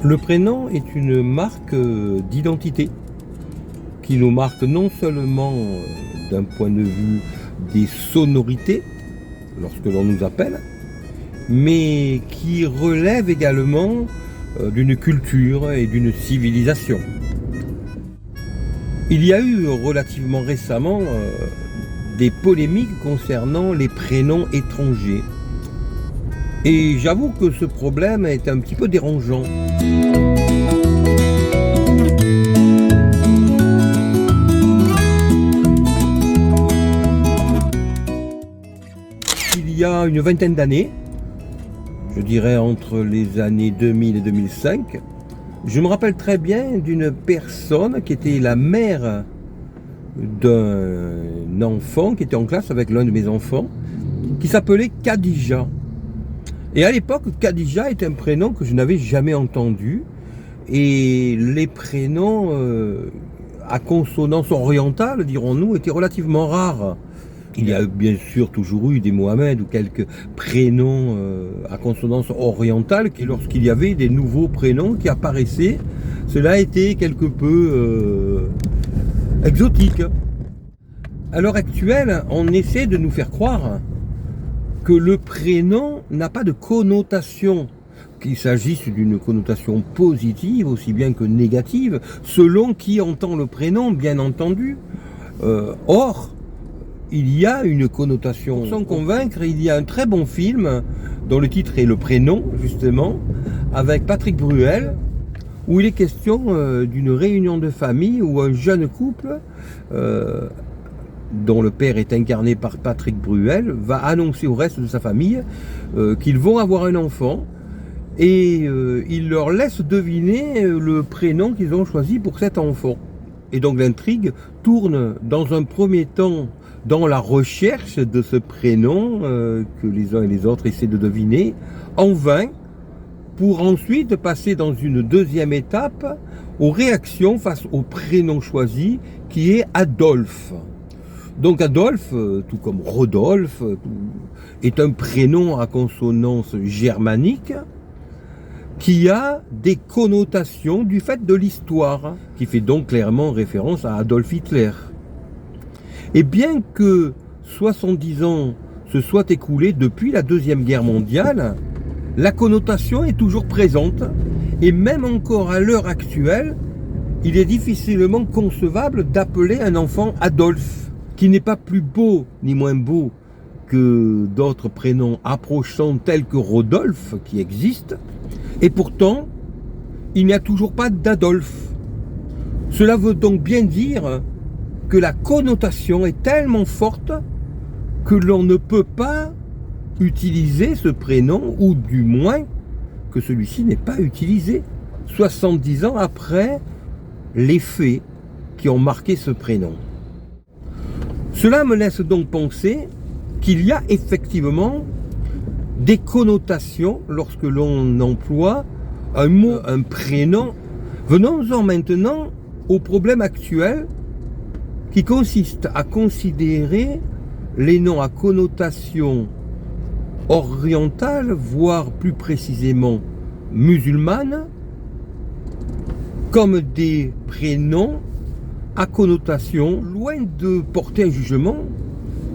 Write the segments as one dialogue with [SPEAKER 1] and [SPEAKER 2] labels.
[SPEAKER 1] Le prénom est une marque d'identité qui nous marque non seulement d'un point de vue des sonorités lorsque l'on nous appelle, mais qui relève également d'une culture et d'une civilisation. Il y a eu relativement récemment des polémiques concernant les prénoms étrangers. Et j'avoue que ce problème est un petit peu dérangeant. Il y a une vingtaine d'années, je dirais entre les années 2000 et 2005, je me rappelle très bien d'une personne qui était la mère d'un enfant qui était en classe avec l'un de mes enfants, qui s'appelait Khadija. Et à l'époque, Khadija est un prénom que je n'avais jamais entendu. Et les prénoms à consonance orientale, dirons-nous, étaient relativement rares. Il y a bien sûr toujours eu des Mohamed ou quelques prénoms à consonance orientale, et lorsqu'il y avait des nouveaux prénoms qui apparaissaient, cela était quelque peu exotique. À l'heure actuelle, on essaie de nous faire croire que le prénom n'a pas de connotation, qu'il s'agisse d'une connotation positive aussi bien que négative, selon qui entend le prénom, bien entendu. Or, il y a une connotation. Pour s'en convaincre, il y a un très bon film, dont le titre est Le Prénom, justement, avec Patrick Bruel, où il est question d'une réunion de famille où un jeune couple, dont le père est incarné par Patrick Bruel, va annoncer au reste de sa famille qu'ils vont avoir un enfant et il leur laisse deviner le prénom qu'ils ont choisi pour cet enfant. Et donc l'intrigue tourne dans un premier temps dans la recherche de ce prénom que les uns et les autres essaient de deviner en vain, pour ensuite passer dans une deuxième étape aux réactions face au prénom choisi qui est Adolphe. Donc Adolphe, tout comme Rodolphe, est un prénom à consonance germanique qui a des connotations du fait de l'histoire, qui fait donc clairement référence à Adolf Hitler. Et bien que 70 ans se soient écoulés depuis la Deuxième Guerre mondiale, la connotation est toujours présente, et même encore à l'heure actuelle, il est difficilement concevable d'appeler un enfant Adolphe, qui n'est pas plus beau ni moins beau que d'autres prénoms approchants tels que Rodolphe qui existent, et pourtant, il n'y a toujours pas d'Adolphe. Cela veut donc bien dire que la connotation est tellement forte que l'on ne peut pas utiliser ce prénom, ou du moins que celui-ci n'est pas utilisé 70 ans après les faits qui ont marqué ce prénom. Cela me laisse donc penser qu'il y a effectivement des connotations lorsque l'on emploie un mot, un prénom. Venons-en maintenant au problème actuel qui consiste à considérer les noms à connotation orientale, voire plus précisément musulmane, comme des prénoms à connotation. Loin de porter un jugement,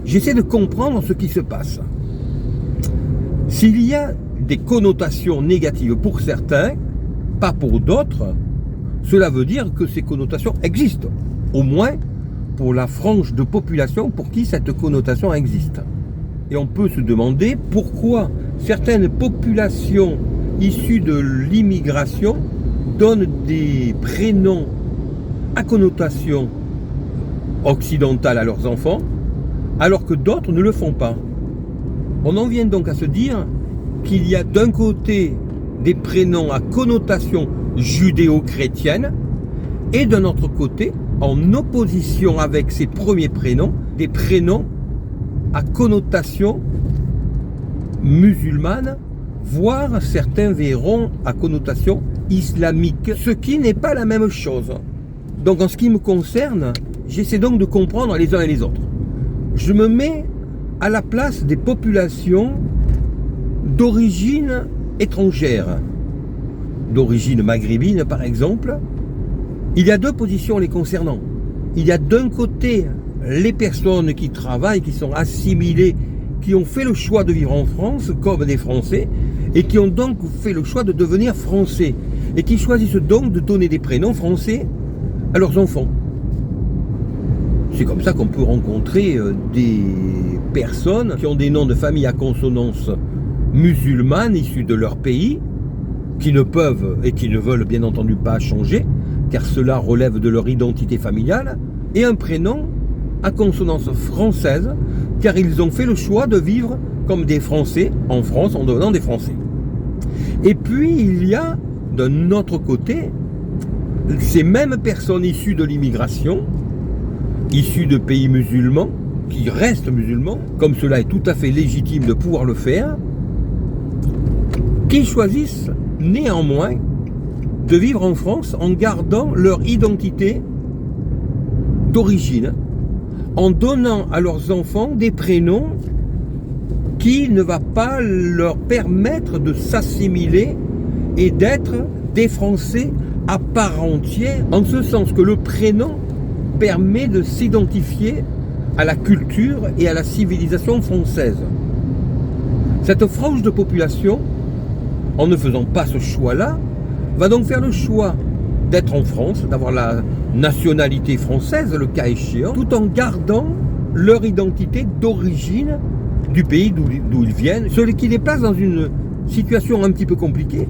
[SPEAKER 1] j'essaie de comprendre ce qui se passe. S'il y a des connotations négatives pour certains, pas pour d'autres, cela veut dire que ces connotations existent, au moins pour la frange de population pour qui cette connotation existe. Et on peut se demander pourquoi certaines populations issues de l'immigration donnent des prénoms à connotation occidentale à leurs enfants, alors que d'autres ne le font pas. On en vient donc à se dire qu'il y a d'un côté des prénoms à connotation judéo-chrétienne, et d'un autre côté, en opposition avec ces premiers prénoms, des prénoms à connotation musulmane, voire certains verront à connotation islamique, ce qui n'est pas la même chose. Donc en ce qui me concerne, j'essaie donc de comprendre les uns et les autres. Je me mets à la place des populations d'origine étrangère, d'origine maghrébine par exemple, il y a deux positions les concernant. Il y a d'un côté les personnes qui travaillent, qui sont assimilées, qui ont fait le choix de vivre en France comme des Français et qui ont donc fait le choix de devenir Français et qui choisissent donc de donner des prénoms français à leurs enfants. C'est comme ça qu'on peut rencontrer des personnes qui ont des noms de famille à consonance musulmane issus de leur pays, qui ne peuvent et qui ne veulent bien entendu pas changer, car cela relève de leur identité familiale, et un prénom à consonance française, car ils ont fait le choix de vivre comme des Français en France en devenant des Français. Et puis il y a d'un autre côté ces mêmes personnes issues de l'immigration, issues de pays musulmans, qui restent musulmans, comme cela est tout à fait légitime de pouvoir le faire, qui choisissent néanmoins de vivre en France en gardant leur identité d'origine, en donnant à leurs enfants des prénoms qui ne va pas leur permettre de s'assimiler et d'être des Français à part entière, en ce sens que le prénom permet de s'identifier à la culture et à la civilisation française. Cette frange de population, en ne faisant pas ce choix-là, va donc faire le choix d'être en France, d'avoir la nationalité française, le cas échéant, tout en gardant leur identité d'origine du pays d'où ils viennent, ce qui les place dans une situation un petit peu compliquée,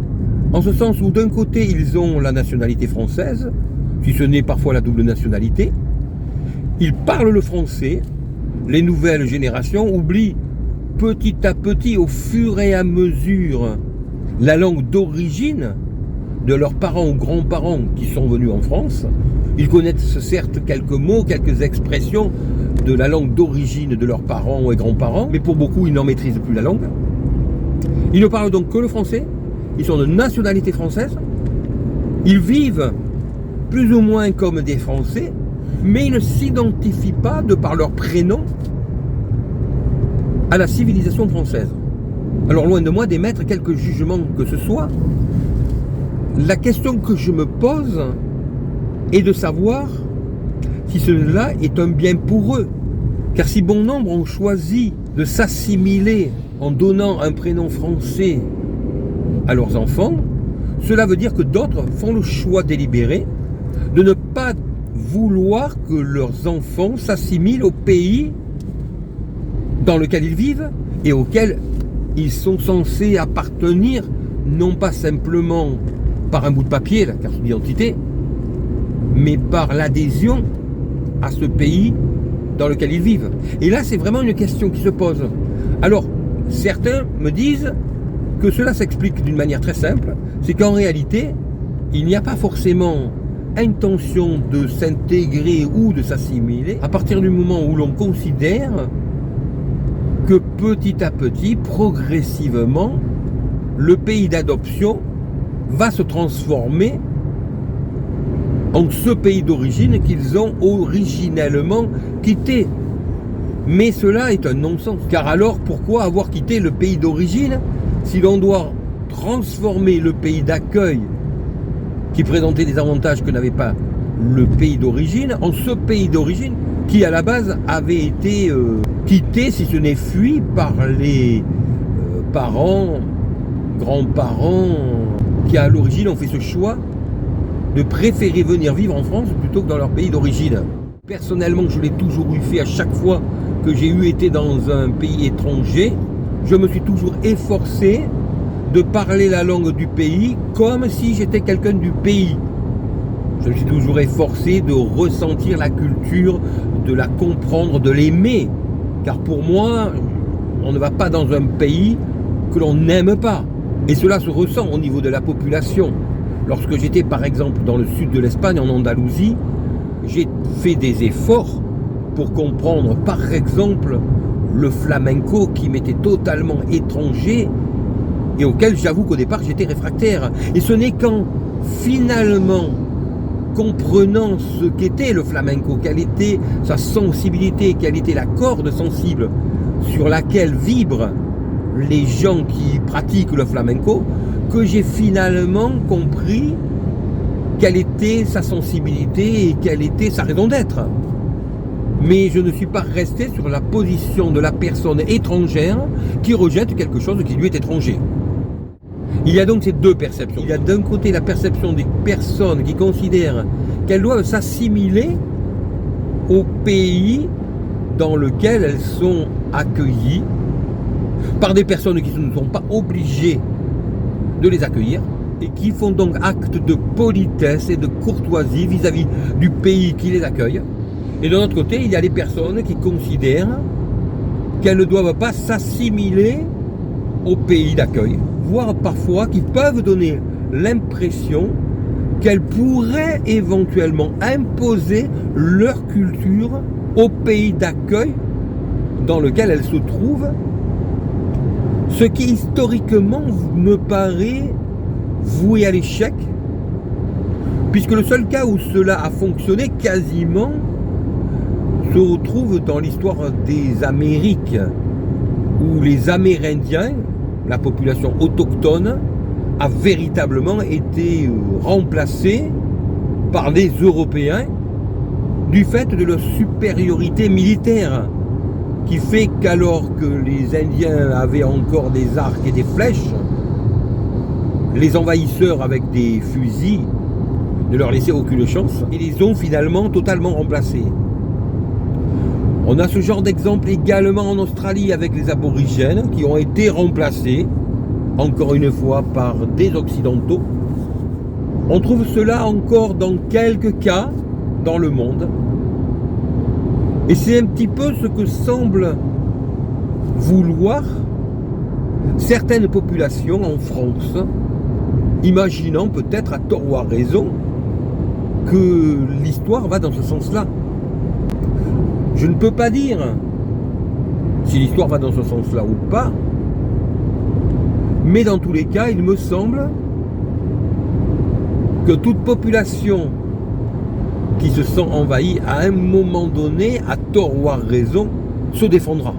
[SPEAKER 1] en ce sens où d'un côté ils ont la nationalité française, si ce n'est parfois la double nationalité, ils parlent le français, les nouvelles générations oublient petit à petit, au fur et à mesure, la langue d'origine de leurs parents ou grands-parents qui sont venus en France. Ils connaissent certes quelques mots, quelques expressions de la langue d'origine de leurs parents et grands-parents, mais pour beaucoup, ils n'en maîtrisent plus la langue. Ils ne parlent donc que le français, ils sont de nationalité française, ils vivent plus ou moins comme des Français, mais ils ne s'identifient pas, de par leur prénom, à la civilisation française. Alors loin de moi d'émettre quelque jugement que ce soit, la question que je me pose est de savoir si cela est un bien pour eux. Car si bon nombre ont choisi de s'assimiler en donnant un prénom français à leurs enfants, cela veut dire que d'autres font le choix délibéré de ne pas vouloir que leurs enfants s'assimilent au pays dans lequel ils vivent et auquel ils sont censés appartenir, non pas simplement par un bout de papier, la carte d'identité, mais par l'adhésion à ce pays dans lequel ils vivent. Et là, c'est vraiment une question qui se pose. Alors, certains me disent que cela s'explique d'une manière très simple, c'est qu'en réalité, il n'y a pas forcément intention de s'intégrer ou de s'assimiler à partir du moment où l'on considère que petit à petit, progressivement, le pays d'adoption va se transformer en ce pays d'origine qu'ils ont originellement quitté. Mais cela est un non-sens. Car alors, pourquoi avoir quitté le pays d'origine si l'on doit transformer le pays d'accueil qui présentait des avantages que n'avait pas le pays d'origine en ce pays d'origine qui à la base avait été quitté, si ce n'est fui, par les parents, grands-parents qui à l'origine ont fait ce choix de préférer venir vivre en France plutôt que dans leur pays d'origine. Personnellement, je l'ai toujours eu fait à chaque fois que j'ai été dans un pays étranger. Je me suis toujours efforcé de parler la langue du pays comme si j'étais quelqu'un du pays. Je me suis toujours efforcé de ressentir la culture, de la comprendre, de l'aimer. Car pour moi, on ne va pas dans un pays que l'on n'aime pas. Et cela se ressent au niveau de la population. Lorsque j'étais par exemple dans le sud de l'Espagne, en Andalousie, j'ai fait des efforts pour comprendre par exemple le flamenco qui m'était totalement étranger et auquel j'avoue qu'au départ j'étais réfractaire. Et ce n'est qu'en finalement comprenant ce qu'était le flamenco, quelle était sa sensibilité, quelle était la corde sensible sur laquelle vibrent les gens qui pratiquent le flamenco, que j'ai finalement compris quelle était sa sensibilité et quelle était sa raison d'être. Mais je ne suis pas resté sur la position de la personne étrangère qui rejette quelque chose qui lui est étranger. Il y a donc ces deux perceptions. Il y a d'un côté la perception des personnes qui considèrent qu'elles doivent s'assimiler au pays dans lequel elles sont accueillies par des personnes qui ne sont pas obligées de les accueillir et qui font donc acte de politesse et de courtoisie vis-à-vis du pays qui les accueille. Et de l'autre côté, il y a les personnes qui considèrent qu'elles ne doivent pas s'assimiler au pays d'accueil, voire parfois qui peuvent donner l'impression qu'elles pourraient éventuellement imposer leur culture au pays d'accueil dans lequel elles se trouvent, ce qui historiquement me paraît voué à l'échec, puisque le seul cas où cela a fonctionné quasiment se retrouve dans l'histoire des Amériques, où les Amérindiens, la population autochtone, a véritablement été remplacée par les Européens du fait de leur supériorité militaire, qui fait qu'alors que les Indiens avaient encore des arcs et des flèches, les envahisseurs avec des fusils ne leur laissaient aucune chance et les ont finalement totalement remplacés. On a ce genre d'exemple également en Australie avec les aborigènes qui ont été remplacés, encore une fois, par des occidentaux. On trouve cela encore dans quelques cas dans le monde. Et c'est un petit peu ce que semble vouloir certaines populations en France, imaginant peut-être à tort ou à raison que l'histoire va dans ce sens-là. Je ne peux pas dire si l'histoire va dans ce sens-là ou pas, mais dans tous les cas, il me semble que toute population qui se sent envahie à un moment donné, à tort ou à raison, se défendra.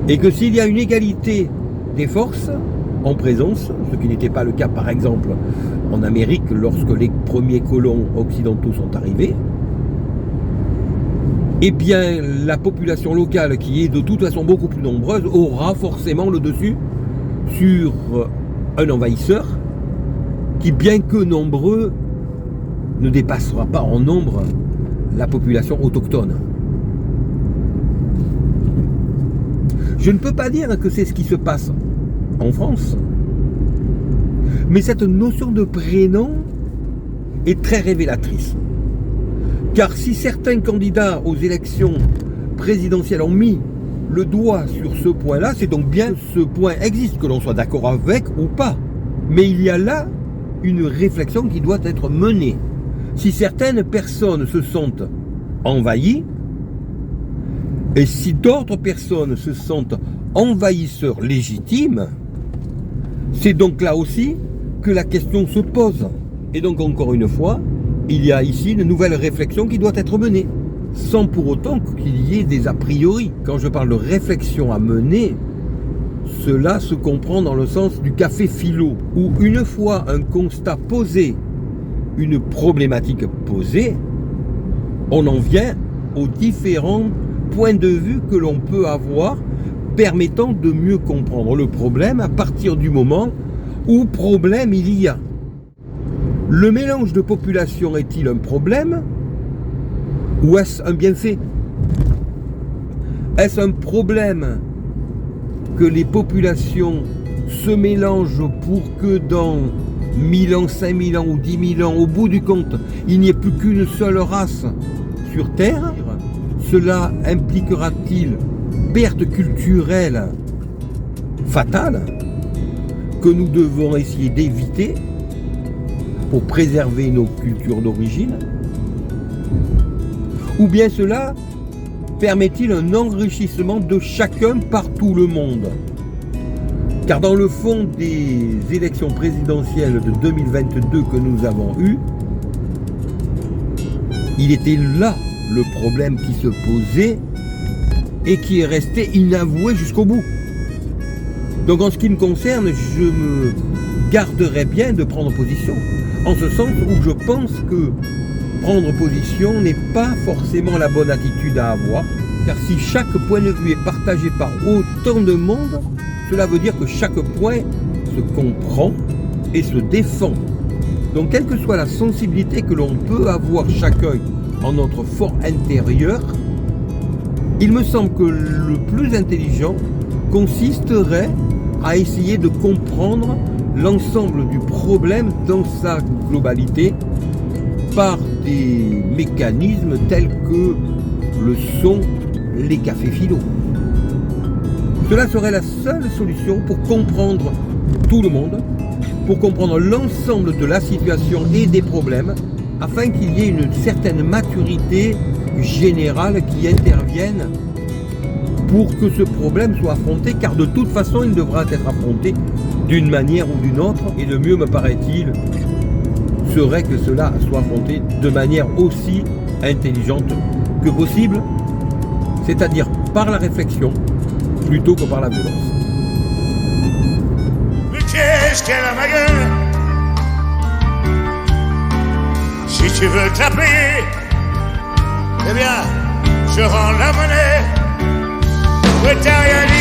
[SPEAKER 1] Et que s'il y a une égalité des forces en présence, ce qui n'était pas le cas par exemple en Amérique lorsque les premiers colons occidentaux sont arrivés, eh bien la population locale, qui est de toute façon beaucoup plus nombreuse, aura forcément le dessus sur un envahisseur qui, bien que nombreux, ne dépassera pas en nombre la population autochtone. Je ne peux pas dire que c'est ce qui se passe en France, mais cette notion de prénom est très révélatrice. Car si certains candidats aux élections présidentielles ont mis le doigt sur ce point-là, c'est donc bien que ce point existe, que l'on soit d'accord avec ou pas. Mais il y a là une réflexion qui doit être menée. Si certaines personnes se sentent envahies, et si d'autres personnes se sentent envahisseurs légitimes, c'est donc là aussi que la question se pose. Et donc encore une fois, il y a ici une nouvelle réflexion qui doit être menée, sans pour autant qu'il y ait des a priori. Quand je parle de réflexion à mener, cela se comprend dans le sens du café philo, où une fois un constat posé, une problématique posée, on en vient aux différents points de vue que l'on peut avoir permettant de mieux comprendre le problème à partir du moment où problème il y a. Le mélange de population est-il un problème ou est-ce un bienfait? Est-ce un problème que les populations se mélangent pour que dans 1000 ans, 5000 ans ou 10 000 ans, au bout du compte, il n'y ait plus qu'une seule race sur Terre? Cela impliquera-t-il perte culturelle fatale que nous devons essayer d'éviter pour préserver nos cultures d'origine? Ou bien cela permet-il un enrichissement de chacun par tout le monde? Car dans le fond des élections présidentielles de 2022 que nous avons eues, il était là le problème qui se posait et qui est resté inavoué jusqu'au bout. Donc en ce qui me concerne, je me garderais bien de prendre position. En ce sens où je pense que prendre position n'est pas forcément la bonne attitude à avoir, car si chaque point de vue est partagé par autant de monde, cela veut dire que chaque point se comprend et se défend. Donc quelle que soit la sensibilité que l'on peut avoir chacun en notre fort intérieur, il me semble que le plus intelligent consisterait à essayer de comprendre l'ensemble du problème dans sa globalité par des mécanismes tels que le sont les cafés philo. Cela serait la seule solution pour comprendre tout le monde, pour comprendre l'ensemble de la situation et des problèmes, afin qu'il y ait une certaine maturité générale qui intervienne pour que ce problème soit affronté, car de toute façon il devra être affronté d'une manière ou d'une autre, et le mieux me paraît-il serait que cela soit affronté de manière aussi intelligente que possible, c'est-à-dire par la réflexion plutôt que par la violence.
[SPEAKER 2] Mais qu'est-ce qu'elle a ma gueule? Si tu veux te la payer, eh bien, je rends la monnaie. Ouais, t'as rien dit.